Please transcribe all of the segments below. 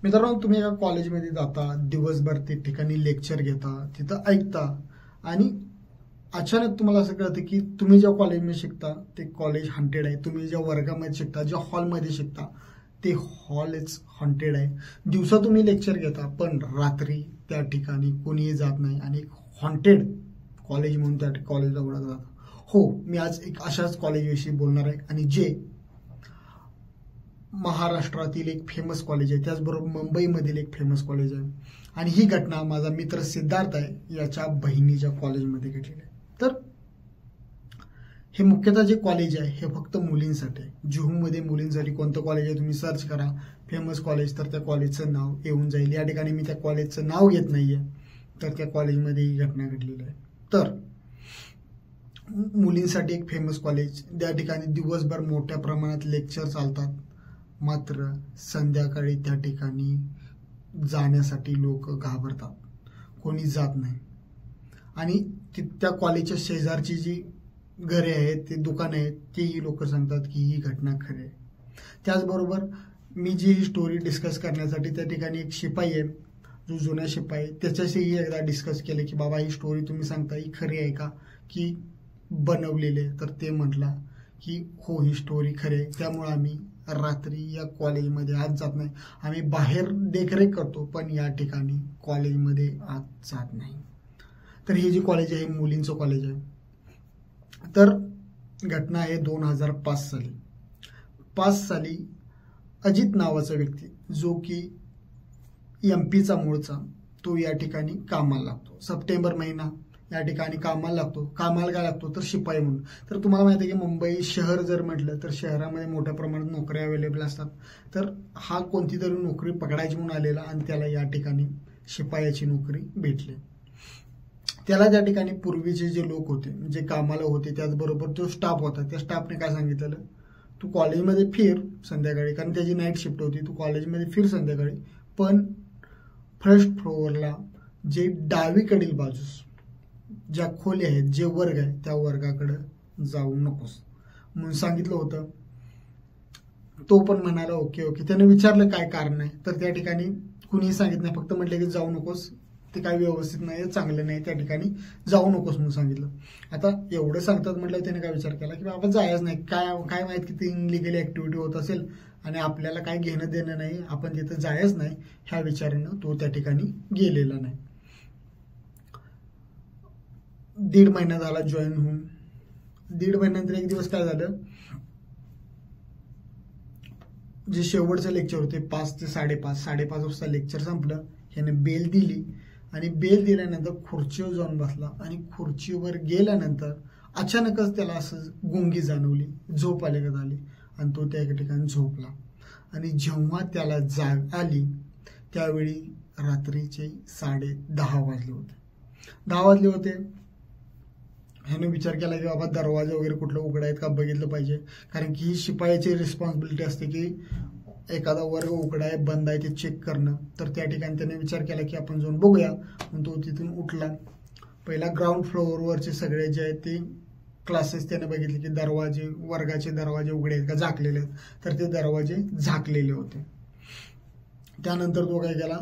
मित्रांनो, तुम्ही एका कॉलेजमध्ये जाता, दिवसभर ते ठिकाणी लेक्चर घेता, तिथं ऐकता आणि अचानक तुम्हाला असं कळतं की तुम्ही ज्या कॉलेजमध्ये शिकता ते कॉलेज हॉन्टेड आहे. तुम्ही ज्या वर्गामध्ये शिकता, ज्या हॉलमध्ये शिकता ते हॉलच हॉन्टेड आहे. दिवसा तुम्ही लेक्चर घेता पण रात्री त्या ठिकाणी कोणीही जात नाही आणि एक हॉन्टेड कॉलेज म्हणून त्या कॉलेजला ओळखलं जातं. हो, मी आज एक अशाच कॉलेजविषयी बोलणार आहे आणि जे महाराष्ट्रातील एक फेमस कॉलेज आहे, त्याचबरोबर मुंबईमधील एक फेमस कॉलेज आहे. आणि ही घटना माझा मित्र सिद्धार्थ आहे याच्या बहिणीच्या कॉलेजमध्ये घडलेली आहे. तर हे मुख्यतः जे कॉलेज आहे हे फक्त मुलींसाठी आहे. जुहूमध्ये मुलींसाठी कोणतं कॉलेज आहे तुम्ही सर्च करा, फेमस कॉलेज, तर त्या कॉलेजचं नाव येऊन जाईल. या ठिकाणी मी त्या कॉलेजचं नाव घेत नाहीये, तर त्या कॉलेजमध्ये ही घटना घडलेली आहे. तर मुलींसाठी एक फेमस कॉलेज, त्या ठिकाणी दिवसभर मोठ्या प्रमाणात लेक्चर चालतात, मात्र संध्याकाळी त्या ठिकाणी जाण्यासाठी लोक घाबरतात, कोणी जात नाही. आणि त्या कॉलेजच्या शेजारची जी घरे आहेत, ते दुकाने आहेत, तेही लोक सांगतात की ही घटना खरी आहे. त्याचबरोबर मी जी ही स्टोरी डिस्कस करण्यासाठी त्या ठिकाणी एक शिपाई आहे, जो जुना शिपाई, त्याच्याशीही एकदा डिस्कस केलं की बाबा ही स्टोरी तुम्ही सांगता ही खरी आहे का की बनवलेली आहे. तर ते म्हटला की हो, ही स्टोरी खरी आहे. त्यामुळे आम्ही रात्री या कॉलेजमध्ये आत जात नाही. आम्ही बाहेर देखरेख करतो पण या ठिकाणी कॉलेजमध्ये आत जात नाही. तर हे जे कॉलेज आहे मुलींचं कॉलेज आहे. तर घटना आहे 2005 साली. 5 साली अजित नावाचा व्यक्ती, जो की एमपीचा मूळचा, तो या ठिकाणी कामाला लागतो. सप्टेंबर महिना या ठिकाणी कामाला लागतो. कामाला काय लागतो तर शिपाई म्हणून. तर तुम्हाला माहिती आहे की मुंबई शहर जर म्हटलं तर शहरामध्ये मोठ्या प्रमाणात नोकऱ्या अवेलेबल असतात. तर हा कोणती तरी नोकरी पकडायची म्हणून आलेला आणि त्याला या ठिकाणी शिपायाची नोकरी भेटली. त्याला त्या ठिकाणी पूर्वीचे जे लोक होते, जे कामाला होते, त्याचबरोबर जो स्टाफ होता, त्या स्टाफने काय सांगितलेलं, तू कॉलेजमध्ये फिर संध्याकाळी, कारण त्याची नाईट शिफ्ट होती, तू कॉलेजमध्ये फिर संध्याकाळी, पण फर्स्ट फ्लोअरला जे डावीकडील बाजूस ज्या खोल्या आहेत, जे वर्ग आहे, त्या वर्गाकडे जाऊ नकोस म्हणून सांगितलं होतं. तो पण म्हणाला ओके ओके. त्याने विचारलं काय कारण आहे, तर त्या ठिकाणी कुणीही सांगितलं नाही, फक्त म्हटलं की जाऊ नकोस, ते काय व्यवस्थित नाही, चांगलं नाही, त्या ठिकाणी जाऊ नकोस म्हणून सांगितलं. आता एवढं सांगतात म्हटलं, त्याने काय विचार केला की बाबा जायच नाही, काय माहित किती इनलिगल ऍक्टिव्हिटी होत असेल आणि आपल्याला काय घेणं देणं नाही, आपण तिथं जायच नाही, ह्या विचारानं तो त्या ठिकाणी गेलेला नाही. 1.5 महिना झाला जॉईन होऊन. 1.5 महिन्यानंतर एक दिवस काय झालं, जे शेवटचं लेक्चर होते 5 ते 5:30 वाजता लेक्चर संपलं. ह्याने बेल दिली आणि बेल दिल्यानंतर खुर्चीवर जाऊन बसला आणि खुर्चीवर गेल्यानंतर अचानकच त्याला असं गुंगी जाणवली, झोप आल्यागत आली आणि तो त्या ठिकाणी झोपला. आणि जेव्हा त्याला जाग आली त्यावेळी रात्रीचे 10:30 वाजले होते. 10 वाजले होते. ह्याने विचार केला की बाबा दरवाजा वगैरे कुठलं उघडा आहेत का बघितलं पाहिजे, कारण की ही शिपायाची रिस्पॉन्सिबिलिटी असते की एखादा वर्ग उघडा आहे बंद आहे ते चेक करणं. तर त्या ठिकाणी त्याने विचार केला की आपण जाऊन बघूया, म्हणून तो तिथून उठला. पहिला ग्राउंड फ्लोअरवरचे सगळे जे आहेत ते क्लासेस त्याने बघितले की दरवाजे, वर्गाचे दरवाजे उघडे आहेत का झाकलेले आहेत, तर ते दरवाजे झाकलेले होते. त्यानंतर तो काय केला,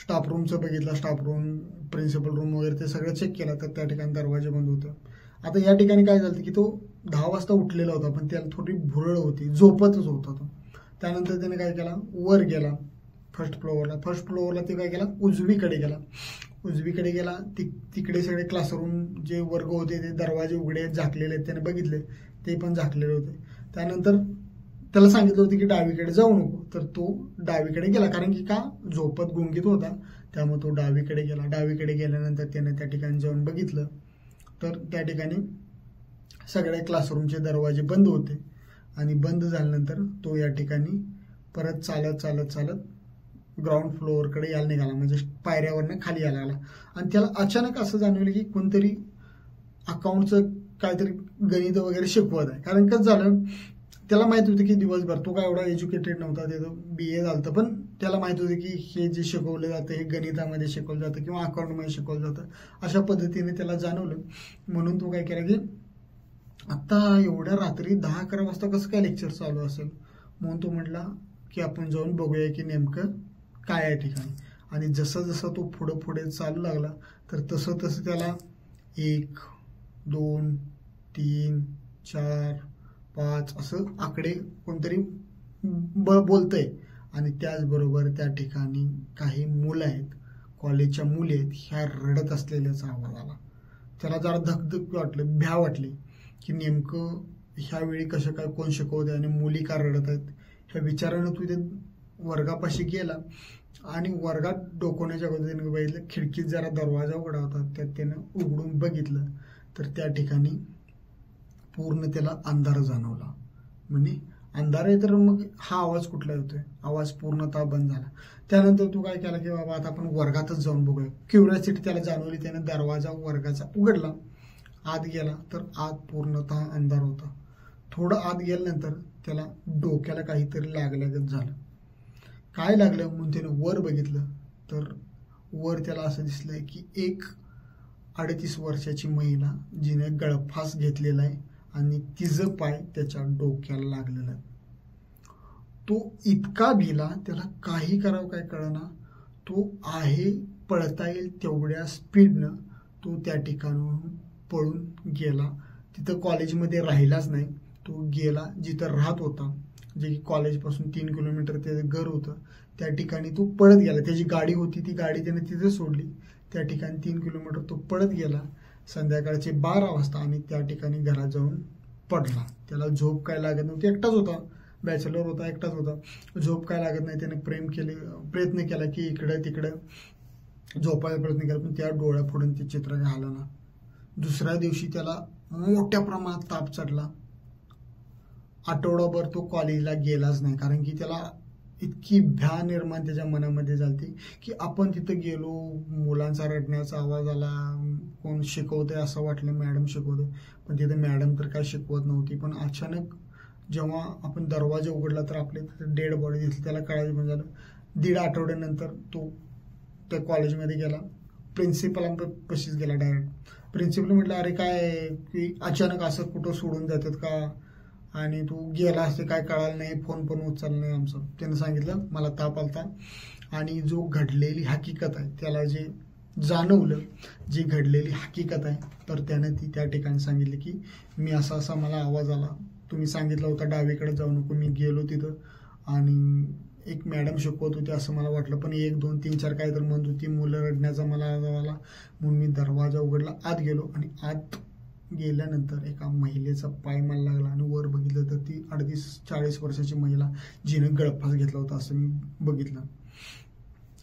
स्टाफ रूमचं बघितलं, स्टाफ रूम, प्रिन्सिपल रूम वगैरे ते सगळं चेक केलं, तर त्या ठिकाणी दरवाजे बंद होते. आता या ठिकाणी काय झालं की तो 10 वाजता उठलेला होता पण त्याला थोडी भुरळ होती, झोपतच होता तो. त्यानंतर त्याने काय केला, वर गेला फर्स्ट फ्लोअरला ते काय केला, उजवीकडे गेला. तिकडे सगळे क्लासरूम जे वर्ग होते ते दरवाजे उघडे झाकलेले आहेत, त्याने बघितले, ते पण झाकलेले होते. त्यानंतर त्याला सांगितलं होतं की डावीकडे जाऊ नको, तर तो डावीकडे गेला, कारण की का झोपत गुंगीत होता, त्यामुळे तो डावीकडे गेला. डावीकडे गेल्यानंतर त्याने त्या ठिकाणी जाऊन बघितलं तर त्या ठिकाणी सगळ्या क्लासरूमचे दरवाजे बंद होते. आणि बंद झाल्यानंतर तो या ठिकाणी परत चालत ग्राउंड फ्लोअरकडे यायला निघाला, म्हणजे पायऱ्यावरनं खाली यायला लागला. आणि त्याला अचानक असं जाणवलं की कोणतरी अकाउंटचं काहीतरी गणित वगैरे शिकवत आहे. कारण कसं झालं, त्याला माहित होतं की दिवसभर तो काय एवढा एज्युकेटेड नव्हता, त्याचं BA झालं, पण त्याला माहित होतं की हे जे शिकवलं जातं हे गणितामध्ये शिकवलं जातं किंवा अकाउंटमध्ये शिकवलं जातं, अशा पद्धतीने त्याला जाणवलं. म्हणून तो काय केला की आता एवढ्या रात्री 10-11 वाजता कसं काय लेक्चर चालू असेल, म्हणून तो म्हटला की आपण जाऊन बघूया की नेमकं काय आहे ठिकाणी. आणि जसं जसं तो पुढे चालू लागला तर तसं तसं त्याला 1 2 3 4 5 असं आकडे कोणतरी बोलतंय. आणि त्याचबरोबर त्या ठिकाणी काही मुलं आहेत, कॉलेजच्या मुली आहेत, ह्या रडत असलेल्याचा आवाज आला. त्याला जरा धकधक वाटलं, भ्या वाटली की नेमकं ह्यावेळी कसं काय, कोण शिकवते आणि मुली का रडत आहेत. ह्या विचारानं तू ते वर्गापाशी गेला आणि वर्गात डोकवण्याच्या अगोदर त्याने बघितलं खिडकीत जरा दरवाजा उघडा होता, त्यात त्यानं उघडून बघितलं तर त्या ठिकाणी पूर्ण त्याला अंधार जाणवला. म्हणजे अंधार आहे तर मग हा आवाज कुठला येतोय, आवाज पूर्णतः बंद झाला. त्यानंतर तू काय केला की बाबा आता आपण वर्गातच जाऊन बघूया. क्युरिओसिटी त्याला जाणवली, त्याने दरवाजा वर्गाचा उघडला, आत गेला तर आत पूर्णतः अंधार होता. थोडं आत गेल्यानंतर त्याला डोक्याला काहीतरी लागल्यागत झालं. काय लागलं म्हणून त्याने वर बघितलं तर वर त्याला असं दिसलंय की एक 38 वर्षाची महिला जिने गळफास घेतलेला आहे आणि तिचं पाय त्याच्या डोक्याला लागलेला आहे. तो इतका भिला, त्याला काही करावं काय कळना. तो आहे पळता येईल तेवढ्या स्पीडनं तो त्या ठिकाणून पळून गेला. तिथं कॉलेजमध्ये राहिलाच नाही, तो गेला जिथं राहत होता, जे की कॉलेजपासून 3 किलोमीटर त्याचं घर होतं. त्या ठिकाणी तो पळत गेला. त्याची गाडी होती, ती गाडी त्याने तिथे सोडली. त्या ठिकाणी 3 किलोमीटर तो पळत गेला संध्याकाळचे 12 वाजता आणि त्या ठिकाणी घरात जाऊन पडला. त्याला झोप काय लागत नव्हती, एकटाच होता, बॅचलर होता, एकटाच होता, झोप काय लागत नाही. त्याने प्रयत्न केला की इकडं तिकडं झोपायचा प्रयत्न केला, पण त्या डोळ्यापुढून ते चित्र घाललं ना. दुसऱ्या दिवशी त्याला मोठ्या प्रमाणात ताप चढला. आठवडाभर तो कॉलेजला गेलाच नाही, कारण की त्याला इतकी भ्या निर्माण त्याच्या मनामध्ये झाली की आपण तिथं गेलो, मुलांचा रडण्याचा आवाज आला, कोण शिकवतंय असं वाटलं, मॅडम शिकवते, पण तिथे मॅडम तर काय शिकवत नव्हती. पण अचानक जेव्हा आपण दरवाजा उघडला तर आपले डेड बॉडी दिसली. त्याला कळायचं पण झालं. 1.5 आठवड्यानंतर तो त्या कॉलेजमध्ये गेला, प्रिन्सिपलांपाशीच गेला डायरेक्ट. प्रिन्सिपल म्हटलं अरे काय की अचानक असं कुठं सोडून जातात का, आणि तू गेला असते काय कळालं नाही, फोन पण उचलला नाही आमचा. त्यानं सांगितलं मला ताप आलता आणि जो घडलेली हकीकत आहे त्याला जे जाणवलं, जी घडलेली हकीकत आहे, तर त्यानं ती त्या ठिकाणी सांगितली की मी असा मला आवाज आला, तुम्ही सांगितलं होतं डावीकडे जाऊ नको, मी गेलो तिथं आणि एक मॅडम शिकवत होती असं मला वाटलं, पण 1 2 3 4 काय तर म्हणत होती, मुलं रडण्याचा मला आवाज आला म्हणून मी दरवाजा उघडला, आत गेलो आणि आत गेल्यानंतर एका महिलेचा पाय मला लागला आणि वर बघितलं तर ती 38-40 वर्षाची महिला जिने गळफास घेतला होता असं मी बघितलं.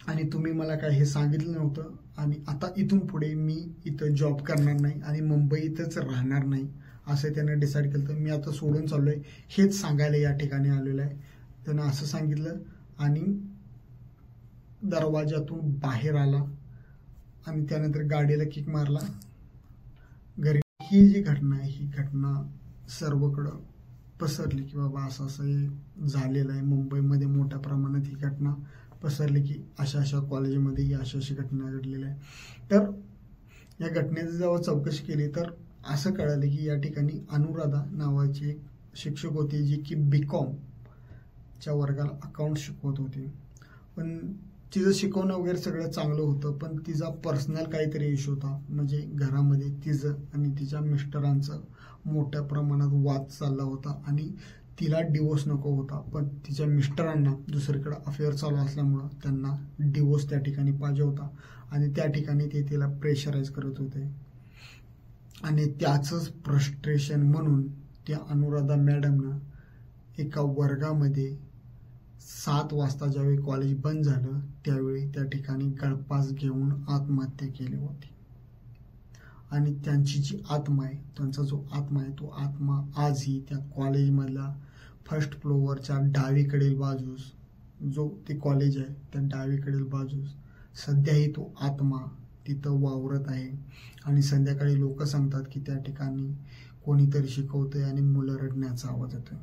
आणि तुम्ही मला काय हे सांगितलं नव्हतं आणि आता इथून पुढे मी इथं जॉब करणार नाही आणि मुंबईतच राहणार नाही असं त्यानं डिसाईड केलं. तर मी आता सोडून चाललोय हेच सांगायला या ठिकाणी आलेलं आहे. त्यानं असं सांगितलं आणि दरवाजातून बाहेर आला आणि त्यानंतर गाडीला किक मारला घरी. ही जी घटना आहे ही घटना सर्वकडं पसरली की बाबा असं असं हे झालेलं आहे. मुंबईमध्ये मोठ्या प्रमाणात ही घटना पसरली की अशा कॉलेजमध्ये ही अशी घटना घडलेली आहे. तर या घटनेची जेव्हा चौकशी केली तर असं कळालं की या ठिकाणी अनुराधा नावाची एक शिक्षक होती जी की BCom च्या वर्गाला अकाउंट शिकवत होती. पण तिचं शिकवणं वगैरे सगळं चांगलं होतं, पण तिचा पर्सनल काहीतरी इश्यू होता. म्हणजे घरामध्ये तिचं आणि तिच्या मिस्टरांचं मोठ्या प्रमाणात वाद चालला होता आणि तिला डिवोर्स नको होता, पण तिच्या मिस्टरांना दुसरीकडे अफेअर चालू असल्यामुळं त्यांना डिवोर्स त्या ठिकाणी पाहिजे होता आणि त्या ठिकाणी ते तिला प्रेशराईज करत होते. आणि त्याचंच फ्रस्ट्रेशन म्हणून त्या अनुराधा मॅडमनं एका वर्गामध्ये 7 वाजता ज्यावेळी कॉलेज बंद झालं त्यावेळी त्या ठिकाणी गळफास घेऊन आत्महत्या केली होती. आणि त्यांची जी आत्मा आहे, त्यांचा जो आत्मा आहे तो आत्मा आजही त्या कॉलेजमधला फर्स्ट फ्लोअरच्या डावीकडील बाजूस, जो ते कॉलेज आहे त्या डावीकडील बाजूस सध्याही तो आत्मा तिथं वावरत आहे. आणि संध्याकाळी लोक सांगतात की त्या ठिकाणी कोणीतरी शिकवतंय आणि मुलं रडण्याचा आवाज येतोय.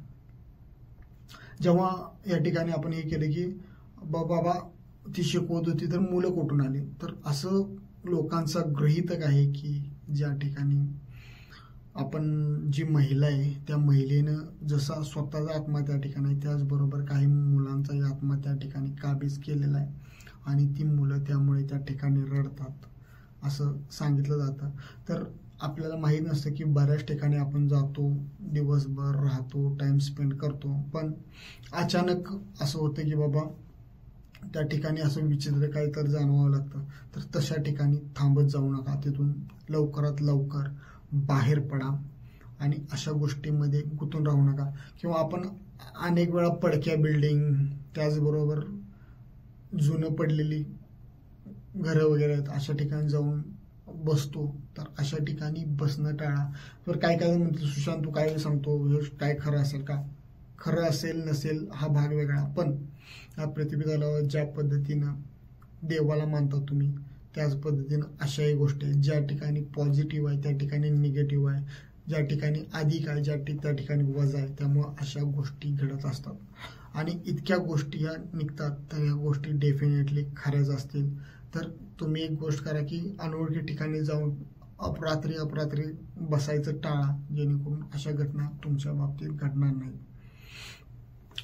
जेव्हा या ठिकाणी आपण हे केलं की बाबा ती शिकवत होती तर मुलं कुठून आली, तर असं लोकांचा गृहीतक आहे की ज्या ठिकाणी आपण जी महिला आहे त्या महिलेनं जसा स्वतःचा आत्मा त्या ठिकाणी आहे, त्याचबरोबर काही मुलांचाही आत्मा त्या ठिकाणी काबीज केलेला आहे आणि ती मुलं त्यामुळे त्या ठिकाणी रडतात असं सांगितलं जातं. तर आपल्याला माहीत नसतं की बऱ्याच ठिकाणी आपण जातो, दिवसभर राहतो, टाइम स्पेंड करतो, पण अचानक असं होतं की बाबा त्या ठिकाणी असं विचित्र काहीतरी जाणवावं लागतं. तर तशा ठिकाणी थांबत जाऊ नका, तिथून लवकरात लवकर बाहेर पडा आणि अशा गोष्टीमध्ये गुंतून राहू नका. किंवा आपण अनेक वेळा पडक्या बिल्डिंग, त्याचबरोबर जुनं पडलेली घरं वगैरे आहेत अशा ठिकाणी जाऊन बसतो. तर अशा ठिकाणी बसणं टाळा. तर काय काय म्हणतील, सुशांत तू काय सांगतो, हे काय खरं असेल का? खरं असेल नसेल हा भाग वेगळा, पण या पृथ्वीतलावर ज्या पद्धतीनं देवाला मानता तुम्ही त्याच पद्धतीनं अशाही गोष्टी आहेत. ज्या ठिकाणी पॉझिटिव्ह आहे त्या ठिकाणी निगेटिव्ह आहे, ज्या ठिकाणी अधिक आहे त्या ठिकाणी वजा आहे. त्यामुळं अशा गोष्टी घडत असतात आणि इतक्या गोष्टी ह्या निघतात, तर ह्या गोष्टी डेफिनेटली खऱ्याच असतील. तर तुम्ही एक गोष्ट करा की अनोळखी ठिकाणी जाऊन अपरात्री बसायचं टाळा, जेणेकरून अशा घटना तुमच्या बाबतीत घडणार नाही.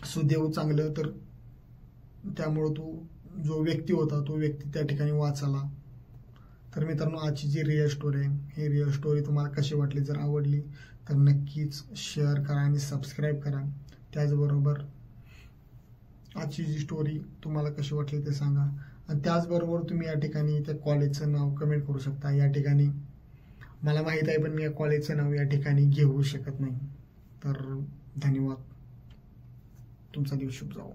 सुदैव चांगलं तर त्यामुळं तो जो व्यक्ती होता तो व्यक्ती त्या ठिकाणी वाचला. तर मित्रांनो, आजची जी रिअल स्टोरी आहे, ही रिअल स्टोरी तुम्हाला कशी वाटली? जर आवडली तर नक्कीच शेअर करा आणि सबस्क्राईब करा. त्याचबरोबर आजची जी स्टोरी तुम्हाला कशी वाटली ते सांगा. आणि त्याचबरोबर तुम्ही या ठिकाणी त्या कॉलेजचं नाव कमेंट करू शकता. या ठिकाणी मला माहीत आहे, पण मी या कॉलेजचं नाव या ठिकाणी घेऊ शकत नाही. तर धन्यवाद. तुमचा दिवस शुभ जावो.